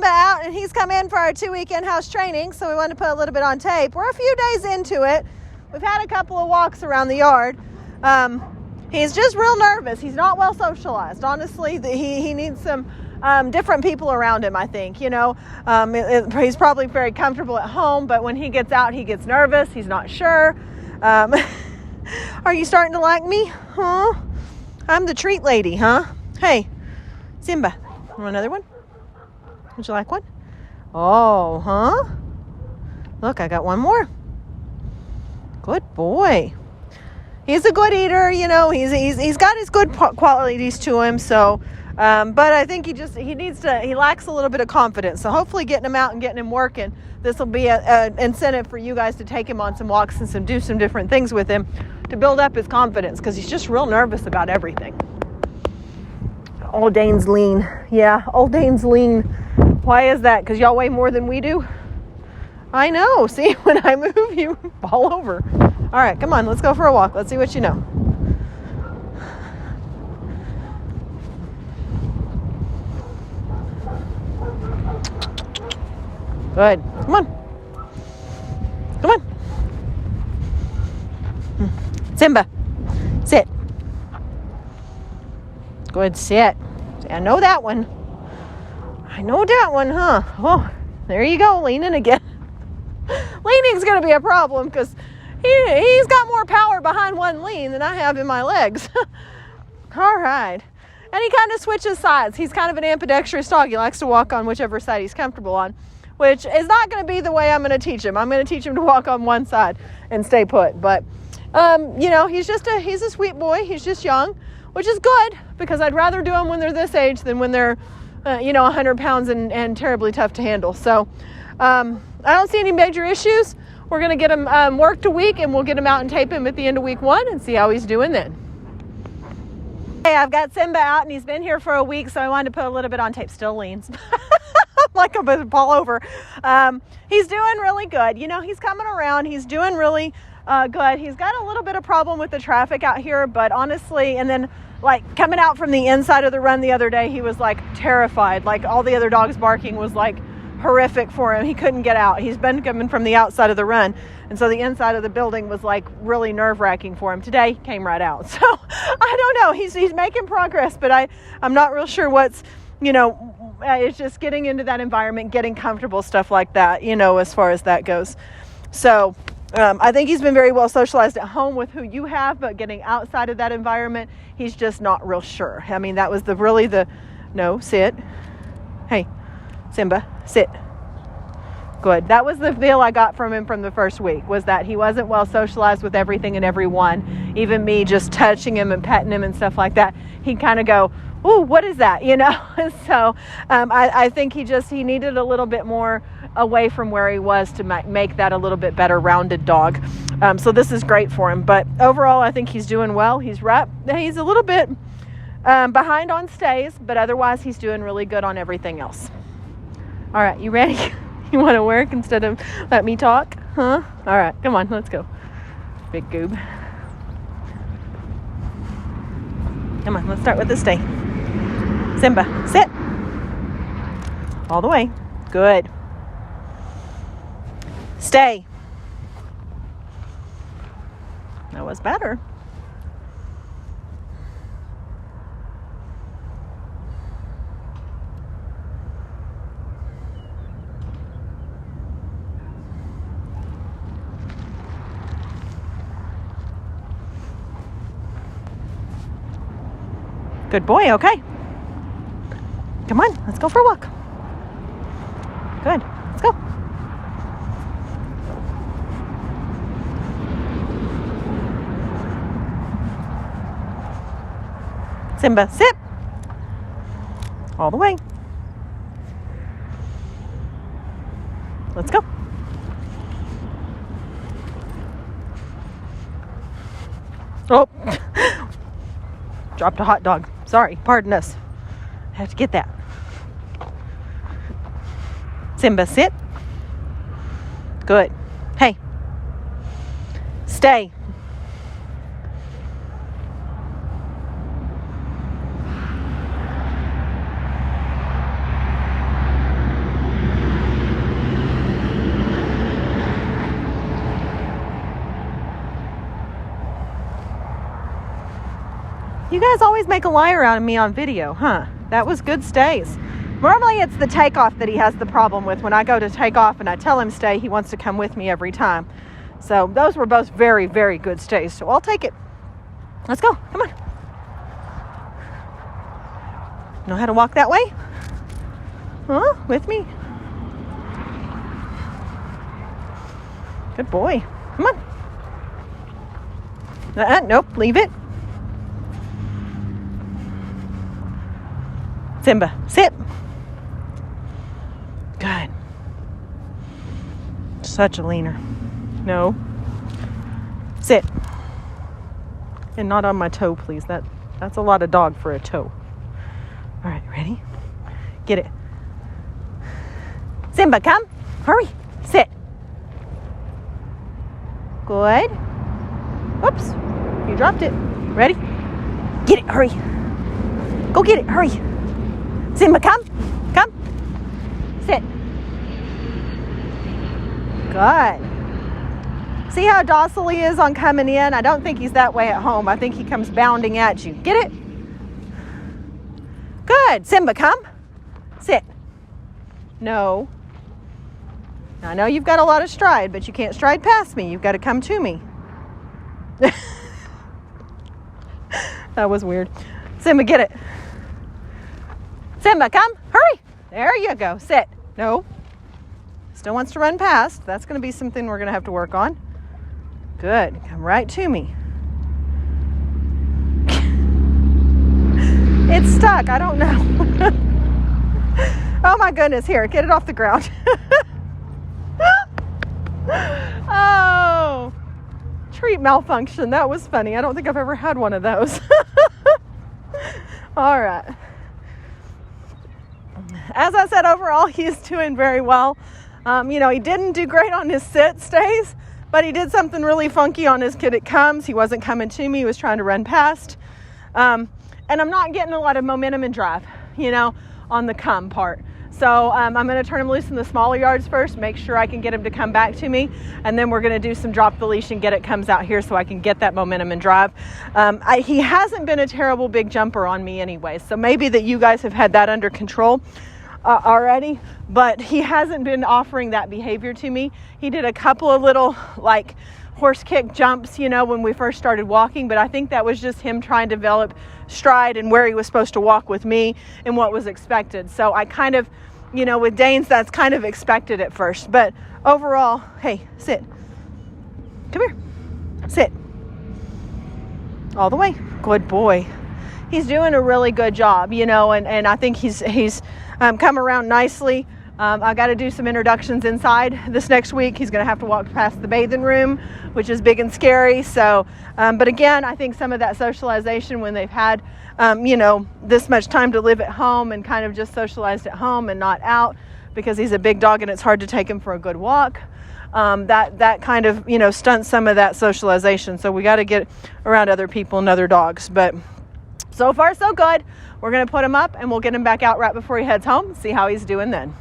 Simba out, and he's come in for our 2-week in-house training, so we wanted to put a little bit on tape. We're a few days into it. We've had a couple of walks around the yard. He's just real nervous. He's not well socialized. Honestly, he needs some different people around him, I think. You know, he's probably very comfortable at home, but when he gets out, he gets nervous. He's not sure. Are you starting to like me? Huh? I'm the treat lady, huh? Hey, Simba, want another one? Would you like one? Oh, huh? Look, I got one more. Good boy. He's a good eater, you know. He's got his good qualities to him. So, but I think he lacks a little bit of confidence. So hopefully, getting him out and getting him working, this will be an incentive for you guys to take him on some walks and do some different things with him to build up his confidence, because he's just real nervous about everything. Old Dane's lean. Yeah, old Dane's lean. Why is that? Because y'all weigh more than we do? I know. See, when I move, you fall over. All right, come on. Let's go for a walk. Let's see what you know. Good. Come on. Come on. Simba, sit. Good, sit. I know that one. Huh? Oh, there you go, leaning again. Leaning's going to be a problem because he's got more power behind one lean than I have in my legs. All right. And he kind of switches sides. He's kind of an ambidextrous dog. He likes to walk on whichever side he's comfortable on, which is not going to be the way I'm going to teach him. I'm going to teach him to walk on one side and stay put. But, you know, he's a sweet boy. He's just young, which is good, because I'd rather do them when they're this age than when they're, 100 pounds and terribly tough to handle. So I don't see any major issues. We're going to get him worked a week, and we'll get him out and tape him at the end of week 1 and see how he's doing then. Hey, I've got Simba out, and he's been here for a week, so I wanted to put a little bit on tape. Still leans. Like I'm going to fall over. He's doing really good. You know, he's coming around. He's doing really good. He's got a little bit of problem with the traffic out here, but honestly, and then like coming out from the inside of the run the other day, he was like terrified. Like all the other dogs barking was like horrific for him. He couldn't get out. He's been coming from the outside of the run, and so the inside of the building was like really nerve-wracking for him. Today he came right out. So I don't know. He's making progress, but I'm not real sure what's, it's just getting into that environment, getting comfortable, stuff like that, as far as that goes. So I think he's been very well socialized at home with who you have, but getting outside of that environment, he's just not real sure. I mean, that was no, sit. Hey, Simba, sit. Good. That was the feel I got from him from the first week, was that he wasn't well socialized with everything and everyone. Even me just touching him and petting him and stuff like that, he'd kind of go, ooh, what is that? So I think he needed a little bit more away from where he was to make that a little bit better rounded dog. So this is great for him. But overall, I think he's doing well. He's a little bit behind on stays, but otherwise he's doing really good on everything else. All right, you ready? You want to work instead of let me talk? Huh? All right, come on, let's go. Big goob. Come on, let's start with the stay. Simba, sit. All the way. Good. Stay. That was better. Good boy, okay. Come on, let's go for a walk. Good, let's go. Simba, sit. All the way. Let's go. Oh, dropped a hot dog. Sorry, pardon us. I have to get that. Simba, sit. Good. Hey. Stay. You guys always make a liar out of me on video, huh? That was good stays. Normally it's the takeoff that he has the problem with. When I go to take off and I tell him stay, he wants to come with me every time. So those were both very, very good stays. So I'll take it. Let's go. Come on. Know how to walk that way? Huh? With me? Good boy. Come on. Nope. Leave it. Simba, sit. Good. Such a leaner. No. Sit. And not on my toe, please. That's a lot of dog for a toe. All right, ready? Get it. Simba, come. Hurry. Sit. Good. Whoops. You dropped it. Ready? Get it. Hurry. Go get it. Hurry. Simba, come. Come. Sit. Good. See how docile he is on coming in? I don't think he's that way at home. I think he comes bounding at you. Get it? Good. Simba, come. Sit. No. I know you've got a lot of stride, but you can't stride past me. You've got to come to me. That was weird. Simba, get it. Simba, come. Hurry. There you go. Sit. No. Still wants to run past. That's going to be something we're going to have to work on. Good. Come right to me. It's stuck. I don't know. Oh my goodness. Here, get it off the ground. Oh, treat malfunction. That was funny. I don't think I've ever had one of those. All right. As I said, overall, he's doing very well. He didn't do great on his sit stays, but he did something really funky on his kid it comes. He wasn't coming to me. He was trying to run past. And I'm not getting a lot of momentum and drive, on the come part. So I'm going to turn him loose in the smaller yards first, make sure I can get him to come back to me. And then we're going to do some drop the leash and get it comes out here so I can get that momentum and drive. He hasn't been a terrible big jumper on me anyway. So maybe that you guys have had that under control already, but he hasn't been offering that behavior to me. He did a couple of little horse kick jumps, when we first started walking, but I think that was just him trying to develop stride and where he was supposed to walk with me and what was expected. So I kind of, with Danes, that's kind of expected at first, but overall, hey, sit. Come here. Sit. All the way. Good boy. He's doing a really good job, and I think he's come around nicely. I got to do some introductions inside this next week. He's going to have to walk past the bathing room, which is big and scary. So, but again, I think some of that socialization when they've had, this much time to live at home and kind of just socialized at home and not out because he's a big dog and it's hard to take him for a good walk. That kind of, stunts some of that socialization. So we got to get around other people and other dogs. But so far, so good. We're going to put him up and we'll get him back out right before he heads home, see how he's doing then.